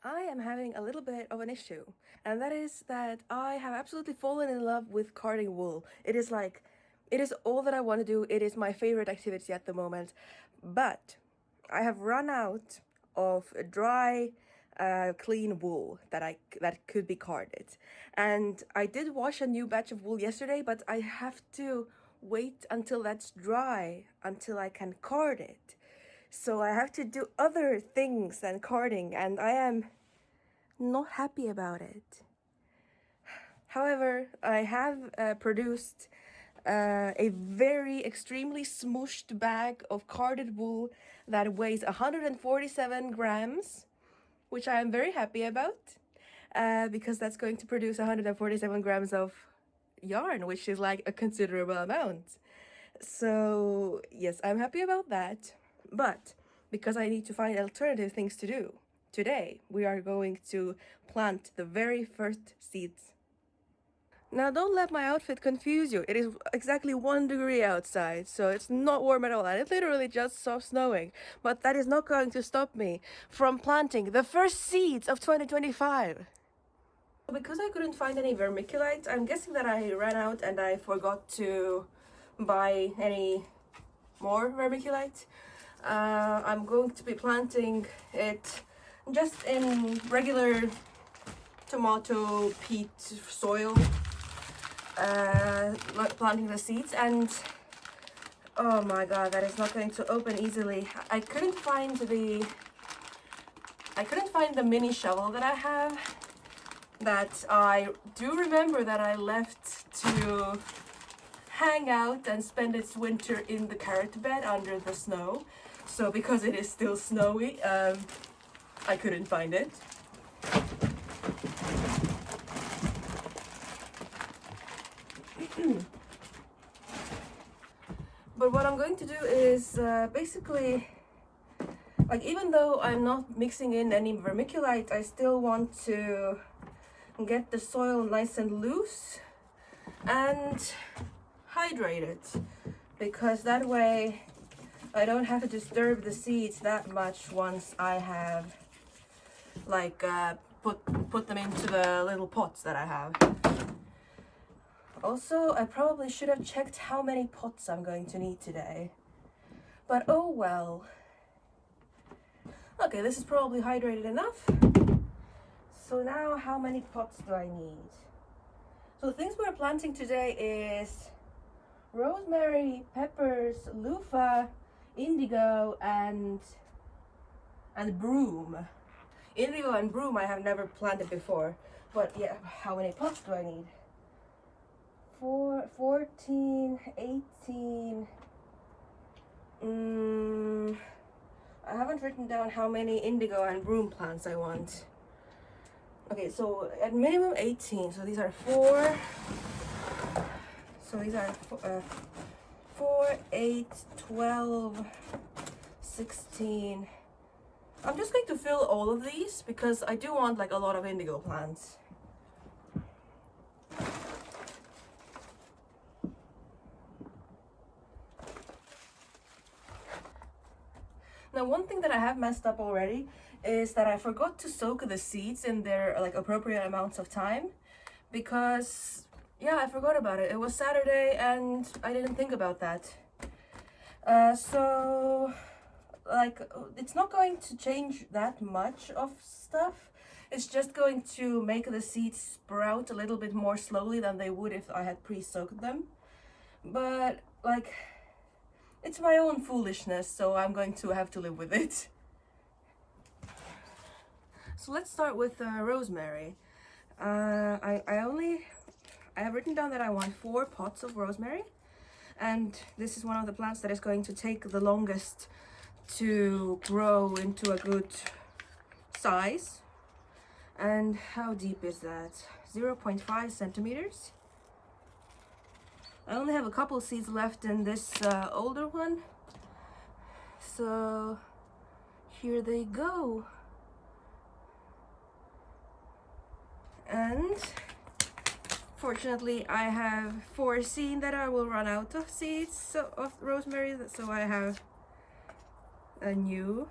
I am having a little bit of an issue, and that is that I have absolutely fallen in love with carding wool. It is all that I want to do. It is my favorite activity at the moment, but I have run out of dry, clean wool that could be carded, and I did wash a new batch of wool yesterday, but I have to wait until that's dry until I can card it. So I have to do other things than carding, and I am not happy about it. However, I have produced a very extremely smooshed bag of carded wool that weighs 147 grams, which I am very happy about because that's going to produce 147 grams of yarn, which is like a considerable amount. So yes, I'm happy about that. But because I need to find alternative things to do, today we are going to plant the very first seeds. Now don't let my outfit confuse you. It is exactly 1 degree outside, so it's not warm at all, and it literally just stopped snowing. But that is not going to stop me from planting the first seeds of 2025. Because I couldn't find any vermiculite, I'm guessing that I ran out and I forgot to buy any more vermiculite. I'm going to be planting it just in regular tomato peat soil, planting the seeds, and oh my god, that is not going to open easily. I couldn't find the mini shovel that I have, that I do remember that I left to hang out and spend its winter in the carrot bed under the snow. So because it is still snowy, I couldn't find it. But what I'm going to do is basically, like, even though I'm not mixing in any vermiculite, I still want to get the soil nice and loose and hydrate it, because that way I don't have to disturb the seeds that much once I have put them into the little pots that I have. Also, I probably should have checked how many pots I'm going to need today, but oh well. Okay, this is probably hydrated enough. So now, how many pots do I need? So the things we're planting today is rosemary, peppers, loofah, indigo, and broom. Indigo and broom I have never planted before, but yeah, how many pots do I need? 14, 18. I haven't written down how many indigo and broom plants I want. Okay, so at minimum 18. So these are 4. So these are 4, 8, 12, 16. I'm just going to fill all of these because I do want like a lot of indigo plants. Now, one thing that I have messed up already is that I forgot to soak the seeds in their like appropriate amounts of time, because yeah, I forgot about it. It was Saturday and I didn't think about that. So like, it's not going to change that much of stuff. It's just going to make the seeds sprout a little bit more slowly than they would if I had pre-soaked them. But like, it's my own foolishness, so I'm going to have to live with it. So let's start with rosemary. I have written down that I want 4 pots of rosemary, and this is one of the plants that is going to take the longest to grow into a good size. And how deep is that? 0.5 centimeters. I only have a couple seeds left in this older one, so here they go. And fortunately I have foreseen that I will run out of seeds of rosemary, so I have a new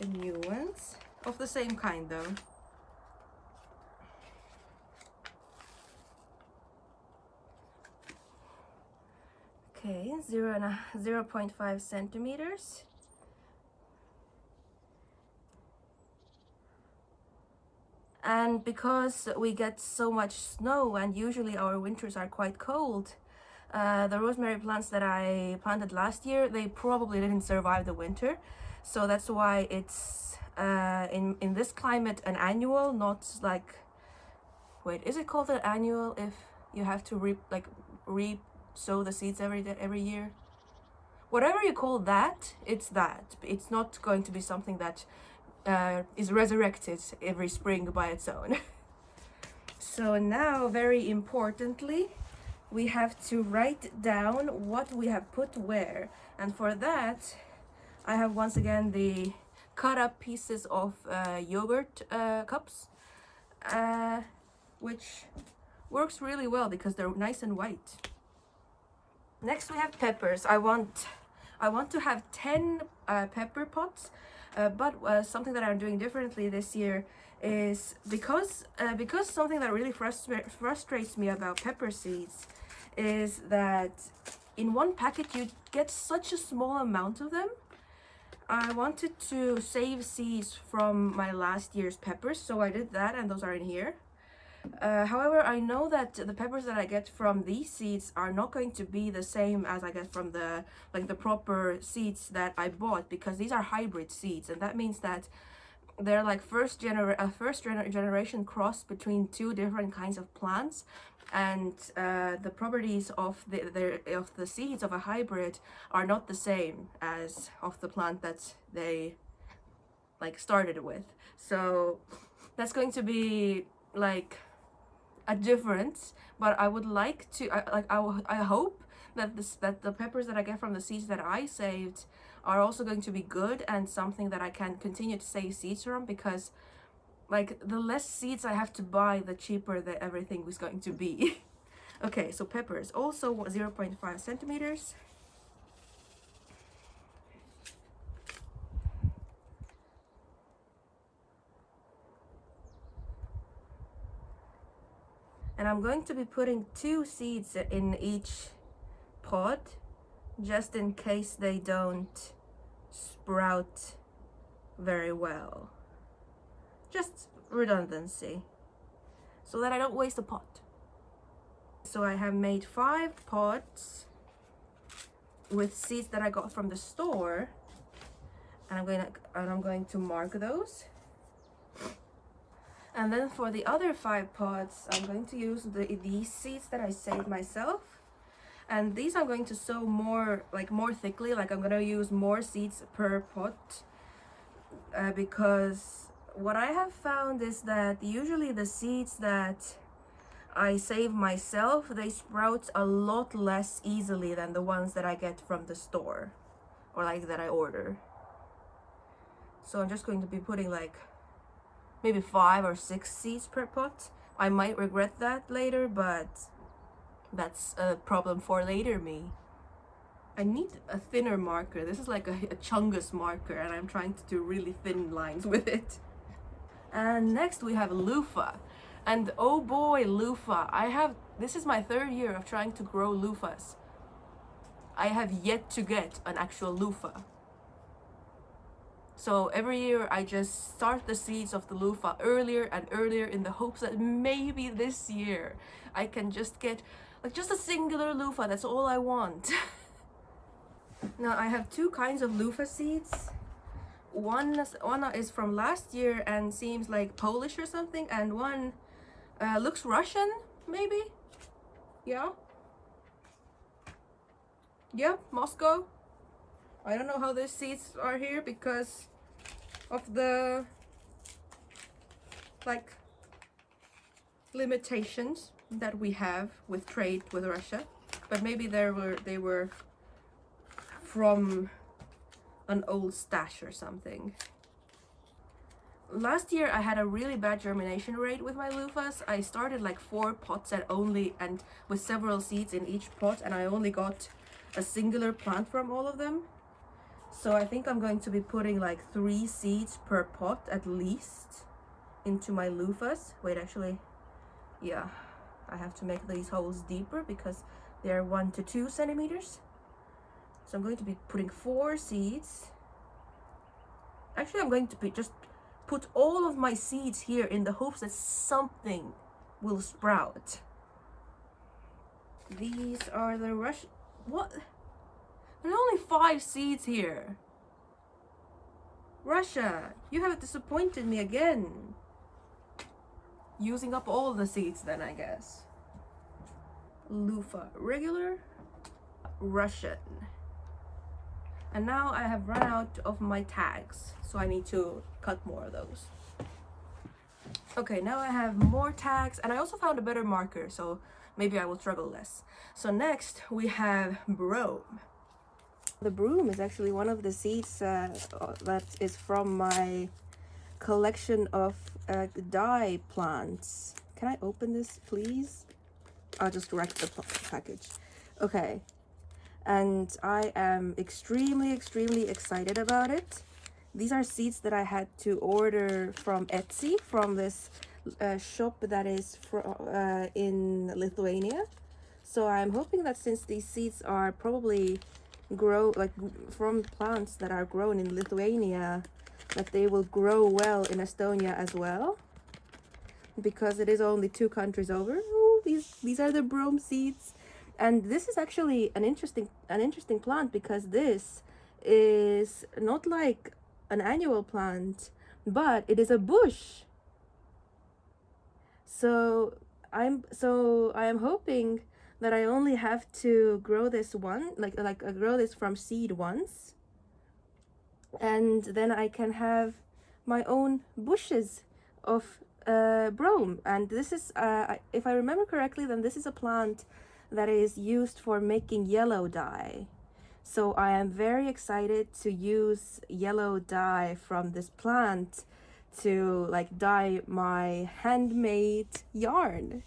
ones. of the same kind though. Okay, 0.5 centimeters. And because we get so much snow and usually our winters are quite cold, the rosemary plants that I planted last year, they probably didn't survive the winter. So that's why it's in this climate an annual, not like, wait, is it called an annual if you have to re-sow the seeds every year? Whatever you call that, it's that. It's not going to be something that is resurrected every spring by its own. So now, very importantly, we have to write down what we have put where. And for that, I have once again the cut up pieces of yogurt cups, which works really well because they're nice and white. Next we have peppers. I want to have 10 pepper pots. But something that I'm doing differently this year is because something that really frustrates me about pepper seeds is that in one packet you get such a small amount of them. I wanted to save seeds from my last year's peppers, so I did that, and those are in here. However, I know that the peppers that I get from these seeds are not going to be the same as I get from the proper seeds that I bought, because these are hybrid seeds, and that means that they're like first generation cross between two different kinds of plants, and the properties of the seeds of a hybrid are not the same as of the plant that they started with. So that's going to be like a difference, but I would like to I hope that the peppers that I get from the seeds that I saved are also going to be good and something that I can continue to save seeds from, because the less seeds I have to buy, the cheaper that everything was going to be. Okay, so peppers also 0.5 centimeters. And I'm going to be putting 2 seeds in each pot, just in case they don't sprout very well. Just redundancy, so that I don't waste a pot. So I have made 5 pots with seeds that I got from the store, and I'm going to mark those. And then for the other 5 pots, I'm going to use these seeds that I saved myself. And these I'm going to sow more thickly, I'm going to use more seeds per pot. Because what I have found is that usually the seeds that I save myself, they sprout a lot less easily than the ones that I get from the store, or that I order. So I'm just going to be putting maybe 5 or 6 seeds per pot. I might regret that later, but that's a problem for later me. I need a thinner marker. This is like a chungus marker, and I'm trying to do really thin lines with it. And next we have loofah. And oh boy, loofah. This is my 3rd year of trying to grow loofahs. I have yet to get an actual loofah. So every year I just start the seeds of the loofah earlier and earlier in the hopes that maybe this year I can just get just a singular loofah. That's all I want. Now I have 2 kinds of loofah seeds. One is from last year and seems like Polish or something, and one looks Russian, maybe? Yeah, Moscow. I don't know how these seeds are here because of the limitations that we have with trade with Russia, but maybe they were from an old stash or something. Last year I had a really bad germination rate with my loofahs. I started 4 pots and with several seeds in each pot, and I only got a singular plant from all of them. So I think I'm going to be putting like 3 seeds per pot at least into my loofahs. Wait, actually, yeah, I have to make these holes deeper because they are 1 to 2 centimeters. So I'm going to be putting 4 seeds. Actually, I'm going to just put all of my seeds here in the hopes that something will sprout. These are the what? There's only 5 seeds here. Russia, you have disappointed me again. Using up all the seeds then, I guess. Loofah, regular, Russian. And now I have run out of my tags, so I need to cut more of those. Okay, now I have more tags, and I also found a better marker, so maybe I will struggle less. So next we have brome. The broom is actually one of the seeds that is from my collection of dye plants. Can I open this, please? I'll just wreck the package. Okay. And I am extremely excited about it. These are seeds that I had to order from Etsy, from this shop that is in Lithuania. So I'm hoping that since these seeds are probably from plants that are grown in Lithuania, that they will grow well in Estonia as well, because it is only 2 countries over. Ooh, these are the brome seeds. And this is actually an interesting plant, because this is not like an annual plant, but it is a bush. So I am hoping that I only have to grow this grow this from seed once, and then I can have my own bushes of brome. And this is, if I remember correctly, then this is a plant that is used for making yellow dye. So I am very excited to use yellow dye from this plant to like dye my handmade yarn.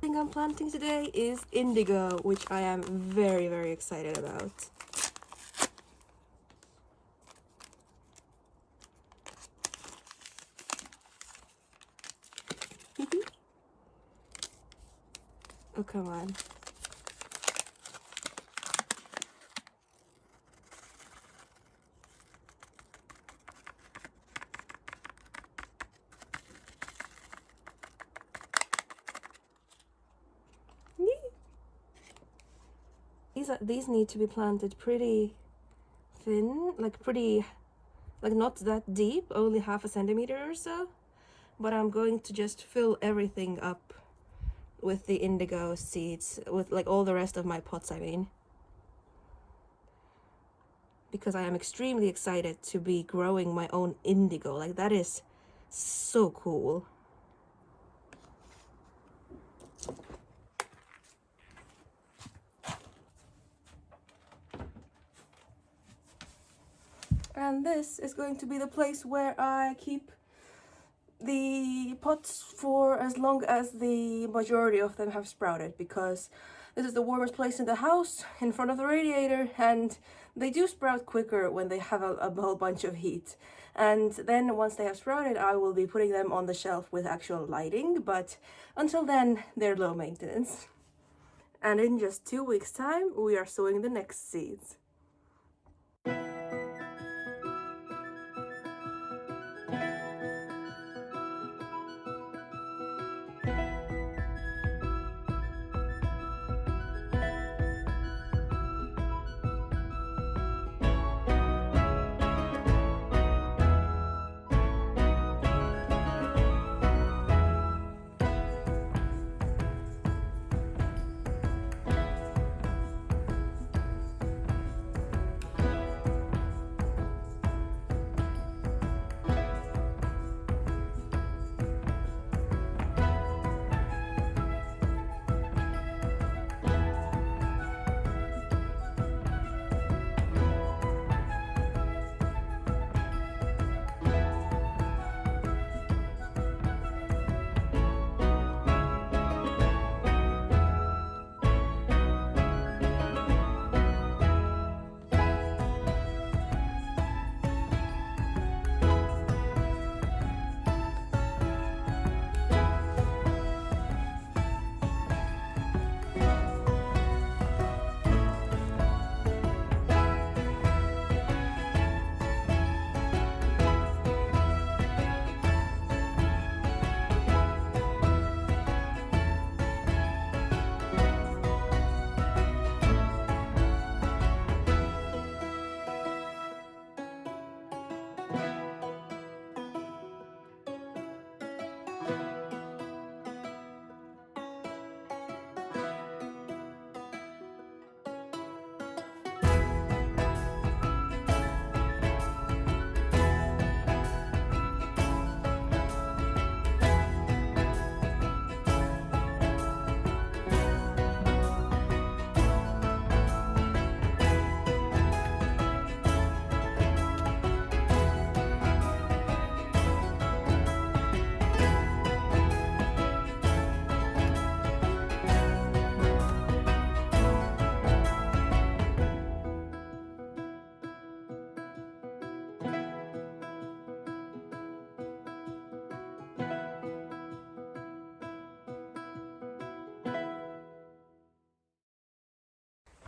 The thing I'm planting today is indigo, which I am very excited about. Oh, come on. These need to be planted pretty thin, like not that deep, only 1/2 centimeter or so. But I'm going to just fill everything up with the indigo seeds, with like all the rest of my pots, I mean. Because I am extremely excited to be growing my own indigo. Like, that is so cool. And this is going to be the place where I keep the pots for as long as the majority of them have sprouted, because this is the warmest place in the house, in front of the radiator, and they do sprout quicker when they have a whole bunch of heat. And then once they have sprouted, I will be putting them on the shelf with actual lighting, but until then, they're low maintenance. And in just 2 weeks' time, we are sowing the next seeds.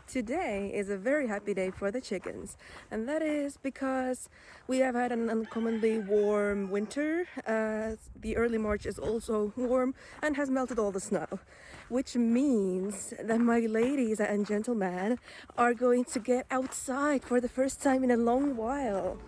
Today is a very happy day for the chickens, and that is because we have had an uncommonly warm winter. The early March is also warm and has melted all the snow, which means that my ladies and gentlemen are going to get outside for the first time in a long while.